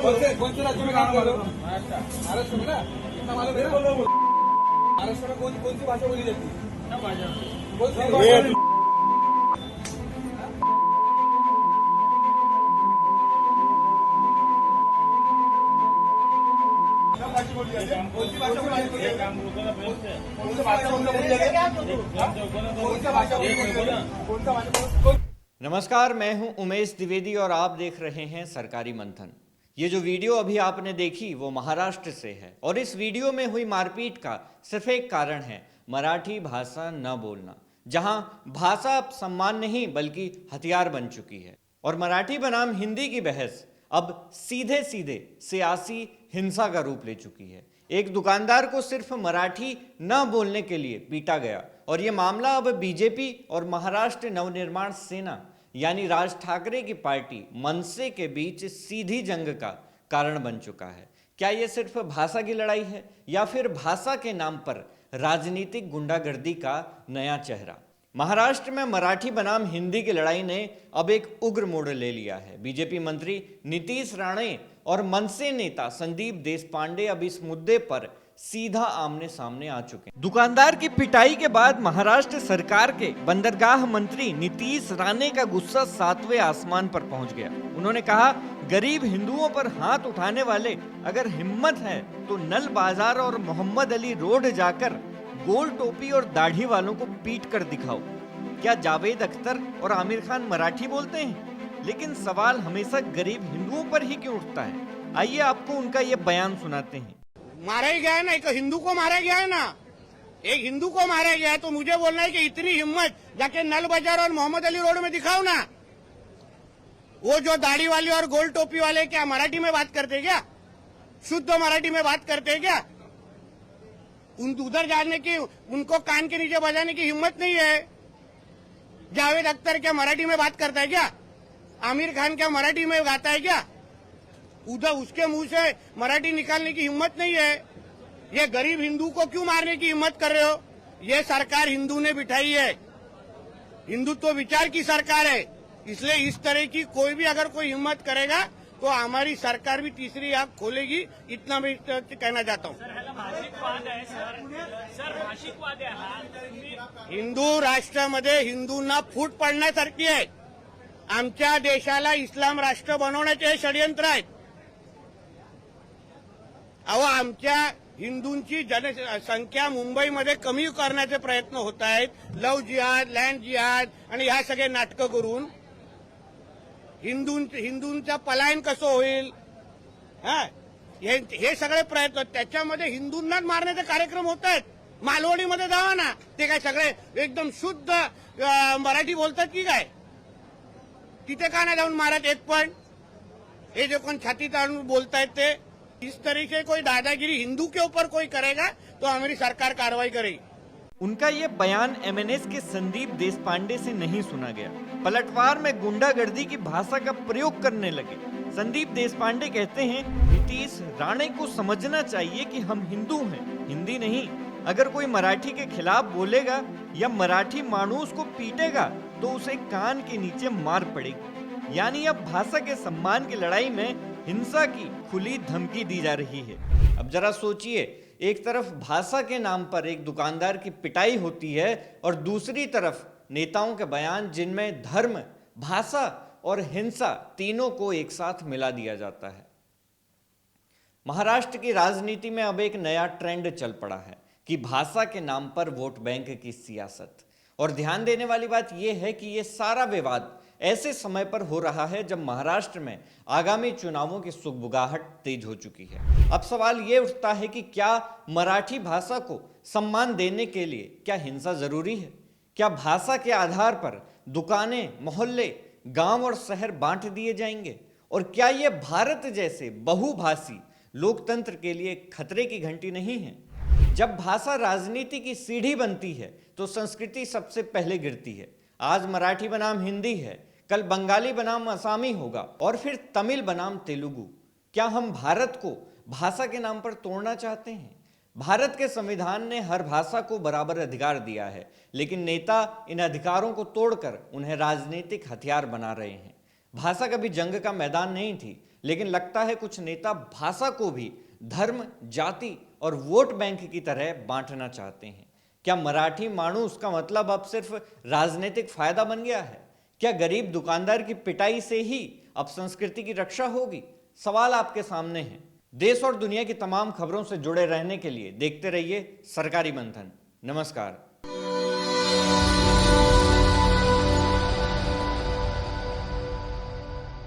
कौन से राज्य में काम कर रहे हो? महाराष्ट्र में ना, इतना मालूम है ना? महाराष्ट्र में कौन सी भाषा बोली जाती है? कौन सी भाषा? कौन सी भाषा बोली जाती है? कौन सी भाषा बोली जाती है? कौन सा भाषा बोली जाती है? कौन सा भाषा? नमस्कार, मैं हूं उमेश द्विवेदी और आप देख रहे हैं सरकारी मंथन। ये जो वीडियो अभी आपने देखी वो महाराष्ट्र से है और इस वीडियो में हुई मारपीट का सिर्फ एक कारण है, मराठी भाषा न बोलना, जहां भाषा अब सम्मान नहीं बल्कि हथियार बन चुकी है। और मराठी बनाम हिंदी की बहस अब सीधे सीधे सियासी हिंसा का रूप ले चुकी है। एक दुकानदार को सिर्फ मराठी न बोलने के लिए पीटा गया और ये मामला अब बीजेपी और महाराष्ट्र नवनिर्माण सेना यानी राज ठाकरे की पार्टी मनसे के बीच सीधी जंग का कारण बन चुका है। क्या ये सिर्फ भाषा की लड़ाई है या फिर भाषा के नाम पर राजनीतिक गुंडागर्दी का नया चेहरा? महाराष्ट्र में मराठी बनाम हिंदी की लड़ाई ने अब एक उग्र मोड़ ले लिया है। बीजेपी मंत्री नीतीश राणे और मनसे नेता संदीप देशपांडे अब इस मुद्दे पर सीधा आमने सामने आ चुके हैं। दुकानदार की पिटाई के बाद महाराष्ट्र सरकार के बंदरगाह मंत्री नीतीश राणे का गुस्सा 7वें आसमान पर पहुंच गया। उन्होंने कहा, गरीब हिंदुओं पर हाथ उठाने वाले अगर हिम्मत है तो नल बाजार और मोहम्मद अली रोड जाकर गोल टोपी और दाढ़ी वालों को पीट कर दिखाओ। क्या जावेद अख्तर और आमिर खान मराठी बोलते हैं? लेकिन सवाल हमेशा गरीब हिंदुओं पर ही क्यों उठता है? आइए आपको उनका ये बयान सुनाते हैं। मारा ही गया है ना, एक हिंदू को मारा गया है ना, एक हिंदू को मारा गया है, तो मुझे बोलना है कि इतनी हिम्मत जाके नल बाजार और मोहम्मद अली रोड में दिखाओ ना। वो जो दाढ़ी वाले और गोल टोपी वाले क्या मराठी में बात करते क्या? शुद्ध मराठी में बात करते क्या? उधर जाने की, उनको कान के नीचे बजाने की हिम्मत नहीं है। जावेद अख्तर क्या मराठी में बात करता है क्या? आमिर खान क्या मराठी में गाता है क्या? उधर उसके मुंह से मराठी निकालने की हिम्मत नहीं है। ये गरीब हिंदू को क्यों मारने की हिम्मत कर रहे हो? ये सरकार हिंदू ने बिठाई है, हिंदुत्व विचार की सरकार है, इसलिए इस तरह की कोई भी अगर कोई हिम्मत करेगा तो हमारी सरकार भी तीसरी आंख खोलेगी, इतना मैं कहना चाहता हूँ। हिंदू राष्ट्रामध्ये हिंदूंना फूट पडण्यासारखी आहे। आमच्या देशाला इस्लाम राष्ट्र बनवण्याचे हे षडयंत्र आहेत। अहो, आमच्या हिंदूंची जनसंख्या मुंबईमध्ये कमी करण्याचे प्रयत्न होत आहेत, लव्ह जिहाद, लँड जिहाद आणि ह्या सगळे नाटकं करून हिंदूंचा पलायन कसं होईल, हे सगळे प्रयत्न, त्याच्यामध्ये हिंदूंनाच मारण्याचे कार्यक्रम होत आहेत। मालवणीमध्ये जावा ना, ते काय सगळे एकदम शुद्ध मराठी बोलतात की काय? तिथे का नाही जाऊन मारत एक पण? हे जो कोण छाती ताणून बोलतायत ते, इस तरह से कोई दादागिरी हिंदू के ऊपर कोई करेगा तो हमारी सरकार कार्रवाई करेगी। उनका ये बयान एमएनएस के संदीप देशपांडे से नहीं सुना गया। पलटवार में गुंडागर्दी की भाषा का प्रयोग करने लगे। संदीप देशपांडे कहते हैं, नीतीश राणे को समझना चाहिए कि हम हिंदू हैं, हिंदी नहीं। अगर कोई मराठी के खिलाफ बोलेगा या मराठी मानूस को पीटेगा तो उसे कान के नीचे मार पड़ेगी। यानी अब भाषा के सम्मान की लड़ाई में हिंसा की खुली धमकी दी जा रही है। अब जरा सोचिए, एक तरफ भाषा के नाम पर एक दुकानदार की पिटाई होती है और दूसरी तरफ नेताओं के बयान जिनमें धर्म, भाषा और हिंसा तीनों को एक साथ मिला दिया जाता है। महाराष्ट्र की राजनीति में अब एक नया ट्रेंड चल पड़ा है कि भाषा के नाम पर वोट बैंक की सियासत। और ध्यान देने वाली बात यह है कि यह सारा विवाद ऐसे समय पर हो रहा है जब महाराष्ट्र में आगामी चुनावों की सुगबुगाहट तेज हो चुकी है। अब सवाल यह उठता है कि क्या मराठी भाषा को सम्मान देने के लिए क्या हिंसा जरूरी है? क्या भाषा के आधार पर दुकानें, मोहल्ले, गांव और शहर बांट दिए जाएंगे? और क्या यह भारत जैसे बहुभाषी लोकतंत्र के लिए खतरे की घंटी नहीं है? जब भाषा राजनीति की सीढ़ी बनती है तो संस्कृति सबसे पहले गिरती है। आज मराठी बनाम हिंदी है, कल बंगाली बनाम असामी होगा और फिर तमिल बनाम तेलुगु। क्या हम भारत को भाषा के नाम पर तोड़ना चाहते हैं? भारत के संविधान ने हर भाषा को बराबर अधिकार दिया है, लेकिन नेता इन अधिकारों को तोड़कर उन्हें राजनीतिक हथियार बना रहे हैं। भाषा कभी जंग का मैदान नहीं थी, लेकिन लगता है कुछ नेता भाषा को भी धर्म, जाति और वोट बैंक की तरह बांटना चाहते हैं। क्या मराठी माणूस का मतलब अब सिर्फ राजनीतिक फायदा बन गया है? क्या गरीब दुकानदार की पिटाई से ही अब संस्कृति की रक्षा होगी? सवाल आपके सामने है। देश और दुनिया की तमाम खबरों से जुड़े रहने के लिए देखते रहिए सरकारी मंथन। नमस्कार।